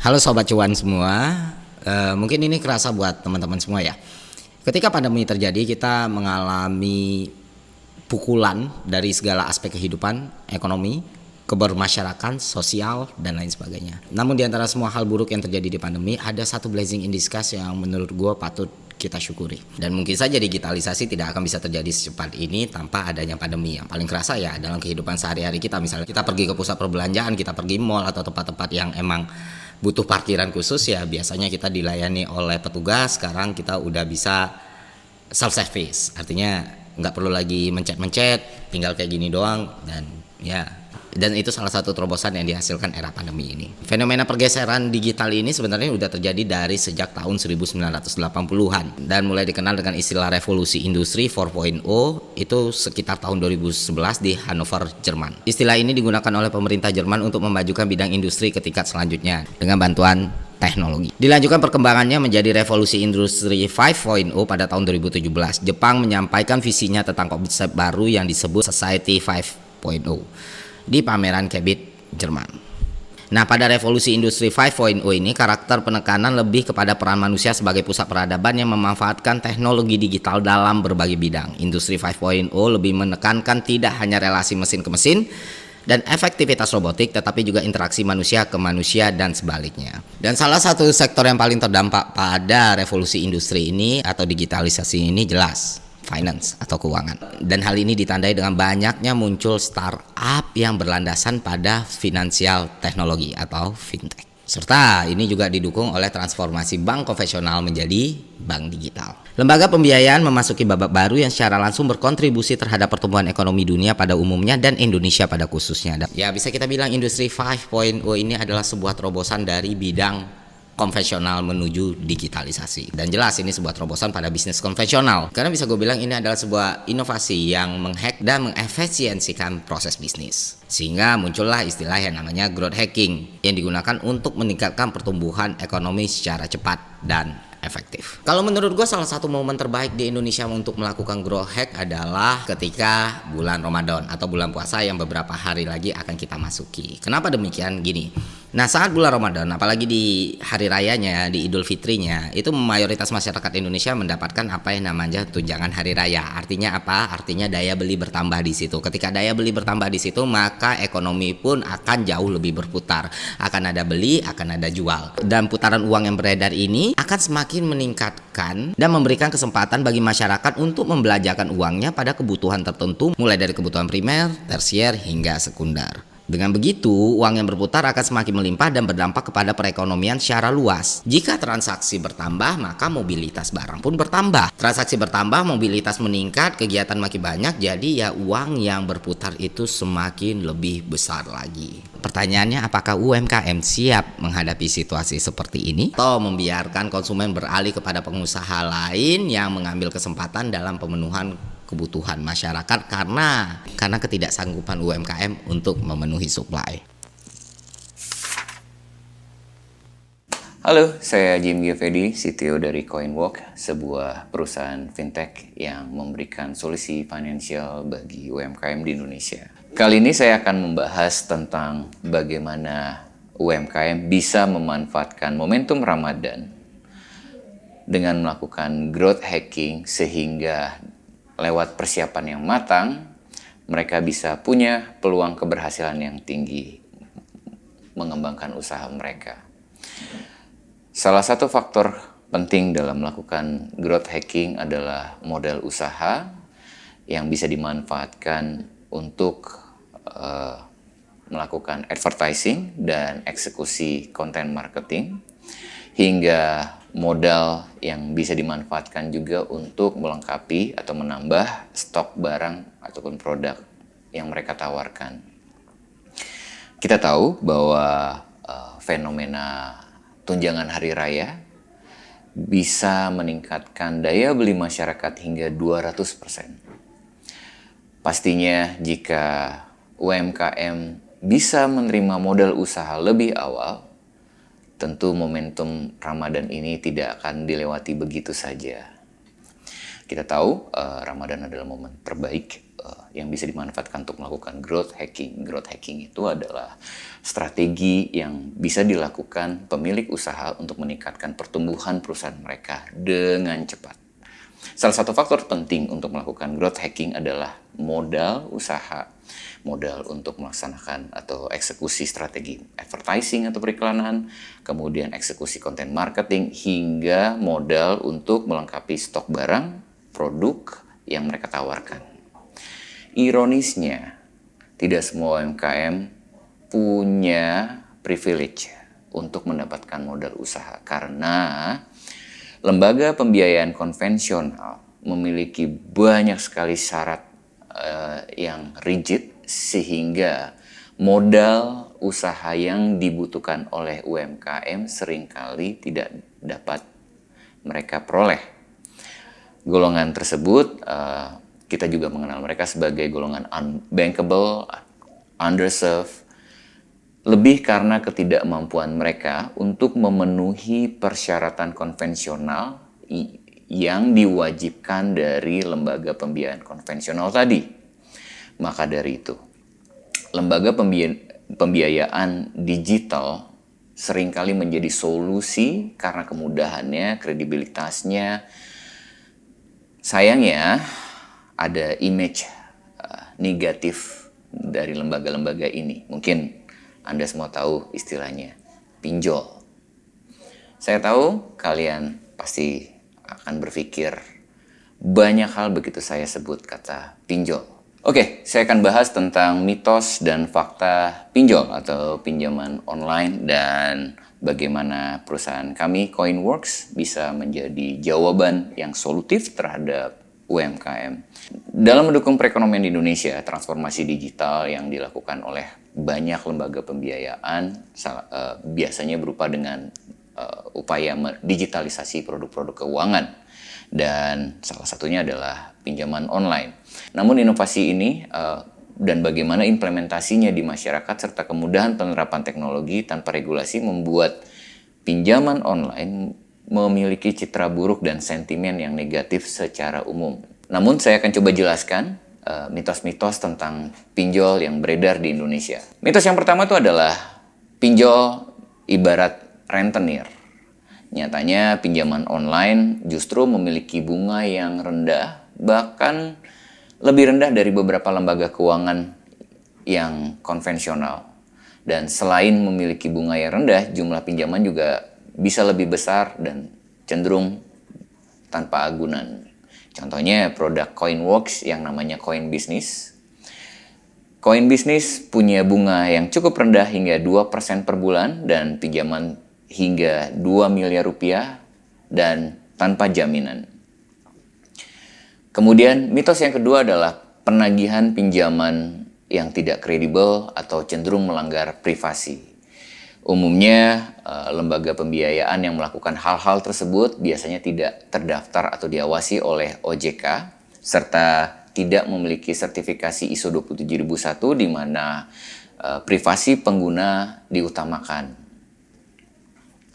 Halo Sobat Cuan semua, mungkin ini kerasa buat teman-teman semua ya. Ketika pandemi terjadi kita mengalami pukulan dari segala aspek kehidupan, ekonomi, kebermasyarakat, sosial, dan lain sebagainya. Namun di antara semua hal buruk yang terjadi di pandemi, ada satu blessing in disguise yang menurut gue patut kita syukuri. Dan mungkin saja digitalisasi tidak akan bisa terjadi secepat ini tanpa adanya pandemi. Yang paling kerasa ya dalam kehidupan sehari-hari kita. Misalnya kita pergi ke pusat perbelanjaan, kita pergi mall atau tempat-tempat yang emang butuh parkiran khusus, ya biasanya kita dilayani oleh petugas. Sekarang kita udah bisa self service, artinya nggak perlu lagi mencet-mencet, tinggal kayak gini doang. Dan itu salah satu terobosan yang dihasilkan era pandemi ini. Fenomena pergeseran digital ini sebenarnya udah terjadi dari sejak tahun 1980-an dan mulai dikenal dengan istilah revolusi industri 4.0 itu sekitar tahun 2011 di Hannover, Jerman. Istilah ini digunakan oleh pemerintah Jerman untuk memajukan bidang industri ke tingkat selanjutnya dengan bantuan teknologi. Dilanjutkan perkembangannya menjadi revolusi industri 5.0 pada tahun 2017. Jepang menyampaikan visinya tentang konsep baru yang disebut Society 5.0 di pameran Kebit, Jerman. Nah, pada revolusi industri 5.0 ini karakter penekanan lebih kepada peran manusia sebagai pusat peradaban yang memanfaatkan teknologi digital dalam berbagai bidang. Industri 5.0 lebih menekankan tidak hanya relasi mesin ke mesin dan efektivitas robotik, tetapi juga interaksi manusia ke manusia dan sebaliknya. Dan salah satu sektor yang paling terdampak pada revolusi industri ini atau digitalisasi ini jelas finance atau keuangan. Dan hal ini ditandai dengan banyaknya muncul startup yang berlandasan pada finansial teknologi atau fintech. Serta ini juga didukung oleh transformasi bank konvensional menjadi bank digital. Lembaga pembiayaan memasuki babak baru yang secara langsung berkontribusi terhadap pertumbuhan ekonomi dunia pada umumnya dan Indonesia pada khususnya. Ya, bisa kita bilang industri 5.0 ini adalah sebuah terobosan dari bidang konvensional menuju digitalisasi. Dan jelas ini sebuah terobosan pada bisnis konvensional. Karena bisa gue bilang ini adalah sebuah inovasi yang menghack dan mengefisiensikan proses bisnis. Sehingga muncullah istilah yang namanya growth hacking yang digunakan untuk meningkatkan pertumbuhan ekonomi secara cepat dan efektif. Kalau menurut gue salah satu momen terbaik di Indonesia untuk melakukan growth hack adalah ketika bulan Ramadan atau bulan puasa yang beberapa hari lagi akan kita masuki. Kenapa demikian? Gini. Nah, saat bulan Ramadan, apalagi di hari rayanya, di Idul Fitrinya, itu mayoritas masyarakat Indonesia mendapatkan apa yang namanya tunjangan hari raya. Artinya apa? Artinya daya beli bertambah di situ. Ketika daya beli bertambah di situ, maka ekonomi pun akan jauh lebih berputar. Akan ada beli, akan ada jual. Dan putaran uang yang beredar ini akan semakin meningkatkan dan memberikan kesempatan bagi masyarakat untuk membelanjakan uangnya pada kebutuhan tertentu, mulai dari kebutuhan primer, tersier, hingga sekunder. Dengan begitu, uang yang berputar akan semakin melimpah dan berdampak kepada perekonomian secara luas. Jika transaksi bertambah, maka mobilitas barang pun bertambah. Transaksi bertambah, mobilitas meningkat, kegiatan makin banyak, jadi ya uang yang berputar itu semakin lebih besar lagi. Pertanyaannya, apakah UMKM siap menghadapi situasi seperti ini? Atau membiarkan konsumen beralih kepada pengusaha lain yang mengambil kesempatan dalam pemenuhan kebutuhan masyarakat karena ketidaksanggupan UMKM untuk memenuhi supply. Halo, saya Jim Giovedi, CTO dari CoinWalk, sebuah perusahaan fintech yang memberikan solusi finansial bagi UMKM di Indonesia. Kali ini saya akan membahas tentang bagaimana UMKM bisa memanfaatkan momentum Ramadan dengan melakukan growth hacking sehingga lewat persiapan yang matang, mereka bisa punya peluang keberhasilan yang tinggi mengembangkan usaha mereka. Salah satu faktor penting dalam melakukan growth hacking adalah model usaha yang bisa dimanfaatkan untuk melakukan advertising dan eksekusi konten marketing, hingga modal yang bisa dimanfaatkan juga untuk melengkapi atau menambah stok barang ataupun produk yang mereka tawarkan. Kita tahu bahwa fenomena tunjangan hari raya bisa meningkatkan daya beli masyarakat hingga 200%. Pastinya jika UMKM bisa menerima modal usaha lebih awal, tentu momentum Ramadan ini tidak akan dilewati begitu saja. Kita tahu Ramadan adalah momen terbaik yang bisa dimanfaatkan untuk melakukan growth hacking. Growth hacking itu adalah strategi yang bisa dilakukan pemilik usaha untuk meningkatkan pertumbuhan perusahaan mereka dengan cepat. Salah satu faktor penting untuk melakukan growth hacking adalah modal usaha, modal untuk melaksanakan atau eksekusi strategi advertising atau periklanan, kemudian eksekusi konten marketing, hingga modal untuk melengkapi stok barang, produk yang mereka tawarkan. Ironisnya, tidak semua UMKM punya privilege untuk mendapatkan modal usaha karena lembaga pembiayaan konvensional memiliki banyak sekali syarat yang rigid sehingga modal usaha yang dibutuhkan oleh UMKM seringkali tidak dapat mereka peroleh. Golongan tersebut kita juga mengenal mereka sebagai golongan unbankable, underserved, lebih karena ketidakmampuan mereka untuk memenuhi persyaratan konvensional yang diwajibkan dari lembaga pembiayaan konvensional tadi. Maka dari itu, lembaga pembiayaan digital seringkali menjadi solusi karena kemudahannya, kredibilitasnya. Sayangnya, ada image negatif dari lembaga-lembaga ini. Mungkin Anda semua tahu istilahnya pinjol. Saya tahu kalian pasti akan berpikir banyak hal begitu saya sebut kata pinjol. Oke, saya akan bahas tentang mitos dan fakta pinjol atau pinjaman online dan bagaimana perusahaan kami Coinworks bisa menjadi jawaban yang solutif terhadap UMKM. Dalam mendukung perekonomian di Indonesia, transformasi digital yang dilakukan oleh banyak lembaga pembiayaan biasanya berupa dengan upaya digitalisasi produk-produk keuangan. Dan salah satunya adalah pinjaman online. Namun inovasi ini dan bagaimana implementasinya di masyarakat serta kemudahan penerapan teknologi tanpa regulasi membuat pinjaman online memiliki citra buruk dan sentimen yang negatif secara umum. Namun saya akan coba jelaskan mitos-mitos tentang pinjol yang beredar di Indonesia. Mitos yang pertama itu adalah pinjol ibarat rentenir. Nyatanya pinjaman online justru memiliki bunga yang rendah, bahkan lebih rendah dari beberapa lembaga keuangan yang konvensional. Dan selain memiliki bunga yang rendah, jumlah pinjaman juga bisa lebih besar dan cenderung tanpa agunan. Contohnya produk Coinworks yang namanya Coin Business. Coin Business punya bunga yang cukup rendah hingga 2% per bulan dan pinjaman hingga 2 miliar rupiah dan tanpa jaminan. Kemudian mitos yang kedua adalah penagihan pinjaman yang tidak kredibel atau cenderung melanggar privasi. Umumnya, lembaga pembiayaan yang melakukan hal-hal tersebut biasanya tidak terdaftar atau diawasi oleh OJK, serta tidak memiliki sertifikasi ISO 27001 di mana privasi pengguna diutamakan.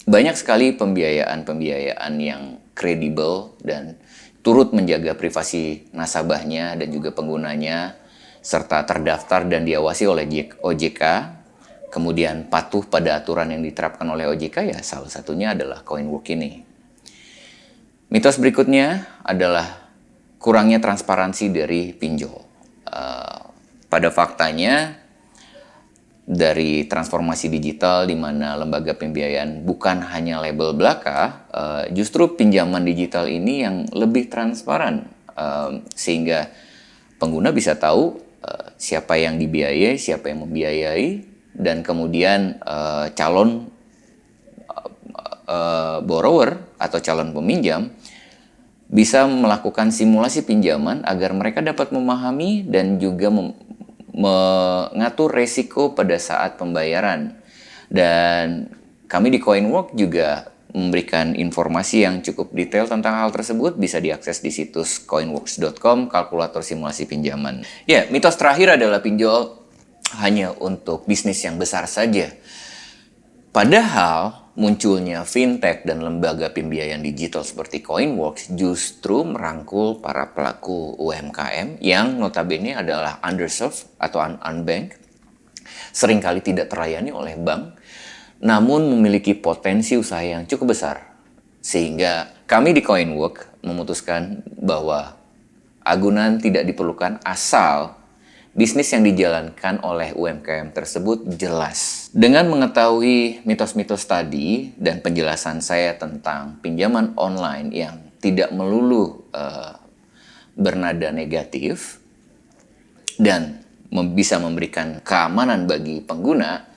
Banyak sekali pembiayaan yang kredibel dan turut menjaga privasi nasabahnya dan juga penggunanya, serta terdaftar dan diawasi oleh OJK, kemudian patuh pada aturan yang diterapkan oleh OJK, ya salah satunya adalah Coinworks ini. Mitos berikutnya adalah kurangnya transparansi dari pinjol. Pada faktanya, dari transformasi digital di mana lembaga pembiayaan bukan hanya label belaka, justru pinjaman digital ini yang lebih transparan, sehingga pengguna bisa tahu siapa yang dibiayai, siapa yang membiayai, dan kemudian calon borrower atau calon peminjam bisa melakukan simulasi pinjaman agar mereka dapat memahami dan juga mengatur resiko pada saat pembayaran. Dan kami di Coinworks juga memberikan informasi yang cukup detail tentang hal tersebut, bisa diakses di situs coinworks.com, kalkulator simulasi pinjaman. Ya, mitos terakhir adalah pinjol hanya untuk bisnis yang besar saja. Padahal munculnya fintech dan lembaga pembiayaan digital seperti Coinworks justru merangkul para pelaku UMKM yang notabene adalah underserved atau unbanked, seringkali tidak terlayani oleh bank, namun memiliki potensi usaha yang cukup besar. Sehingga kami di Coinworks memutuskan bahwa agunan tidak diperlukan asal bisnis yang dijalankan oleh UMKM tersebut jelas. Dengan mengetahui mitos-mitos tadi dan penjelasan saya tentang pinjaman online yang tidak melulu bernada negatif dan bisa memberikan keamanan bagi pengguna,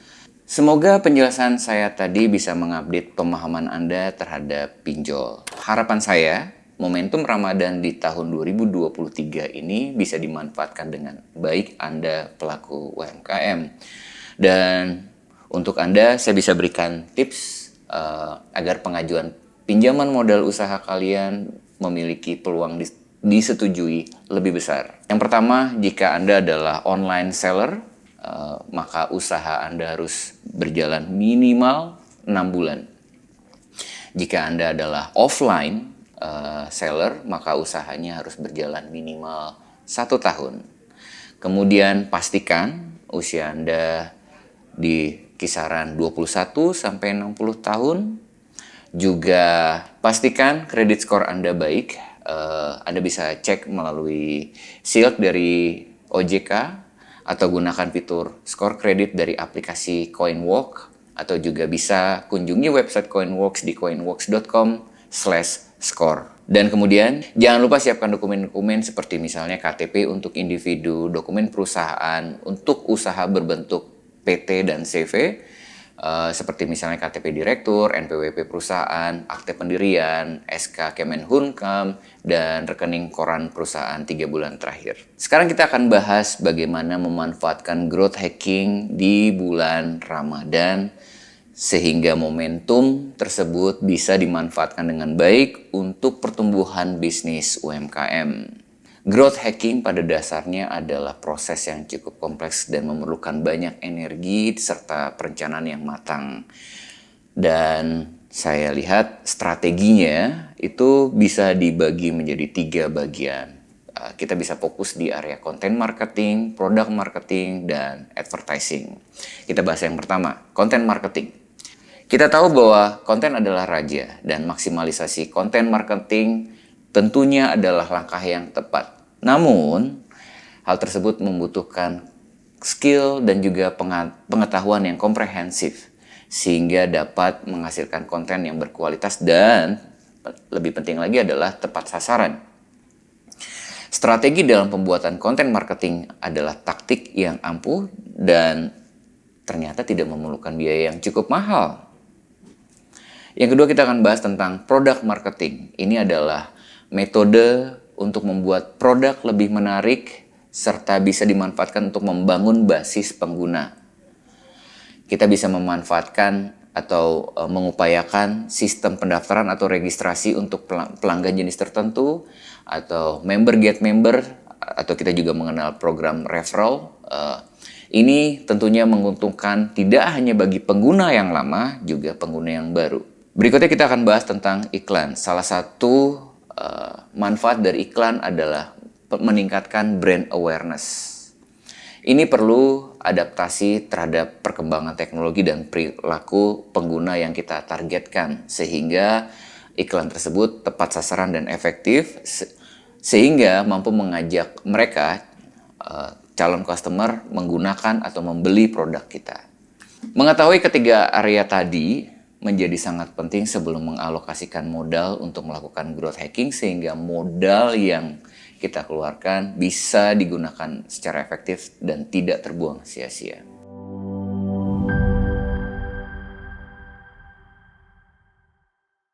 semoga penjelasan saya tadi bisa mengupdate pemahaman Anda terhadap pinjol. Harapan saya, momentum Ramadan di tahun 2023 ini bisa dimanfaatkan dengan baik Anda pelaku UMKM. Dan untuk Anda, saya bisa berikan tips agar pengajuan pinjaman modal usaha kalian memiliki peluang disetujui lebih besar. Yang pertama, jika Anda adalah online seller, maka usaha Anda harus berjalan minimal 6 bulan. Jika Anda adalah offline seller, maka usahanya harus berjalan minimal 1 tahun. Kemudian pastikan usia Anda di kisaran 21 sampai 60 tahun. Juga pastikan kredit skor Anda baik. Anda bisa cek melalui SILK dari OJK atau gunakan fitur skor kredit dari aplikasi Coinworks, atau juga bisa kunjungi website Coinworks di coinworks.com/score. Dan kemudian jangan lupa siapkan dokumen-dokumen seperti misalnya KTP untuk individu, dokumen perusahaan untuk usaha berbentuk PT dan CV, seperti misalnya KTP direktur, NPWP perusahaan, akte pendirian, SK Kemenhumkam, dan rekening koran perusahaan 3 bulan terakhir. Sekarang kita akan bahas bagaimana memanfaatkan growth hacking di bulan Ramadan sehingga momentum tersebut bisa dimanfaatkan dengan baik untuk pertumbuhan bisnis UMKM. Growth hacking pada dasarnya adalah proses yang cukup kompleks dan memerlukan banyak energi serta perencanaan yang matang. Dan saya lihat strateginya itu bisa dibagi menjadi 3 bagian. Kita bisa fokus di area content marketing, product marketing, dan advertising. Kita bahas yang pertama, content marketing. Kita tahu bahwa konten adalah raja dan maksimalisasi konten marketing tentunya adalah langkah yang tepat. Namun, hal tersebut membutuhkan skill dan juga pengetahuan yang komprehensif sehingga dapat menghasilkan konten yang berkualitas dan lebih penting lagi adalah tepat sasaran. Strategi dalam pembuatan konten marketing adalah taktik yang ampuh dan ternyata tidak memerlukan biaya yang cukup mahal. Yang kedua, kita akan bahas tentang product marketing. Ini adalah metode untuk membuat produk lebih menarik serta bisa dimanfaatkan untuk membangun basis pengguna. Kita bisa memanfaatkan atau mengupayakan sistem pendaftaran atau registrasi untuk pelanggan jenis tertentu, atau member get member, atau kita juga mengenal program referral. Ini tentunya menguntungkan tidak hanya bagi pengguna yang lama, juga pengguna yang baru. Berikutnya kita akan bahas tentang iklan. Salah satu manfaat dari iklan adalah meningkatkan brand awareness. Ini perlu adaptasi terhadap perkembangan teknologi dan perilaku pengguna yang kita targetkan, sehingga iklan tersebut tepat sasaran dan efektif, sehingga mampu mengajak mereka, calon customer, menggunakan atau membeli produk kita. Mengetahui ketiga area tadi menjadi sangat penting sebelum mengalokasikan modal untuk melakukan growth hacking, sehingga modal yang kita keluarkan bisa digunakan secara efektif dan tidak terbuang sia-sia.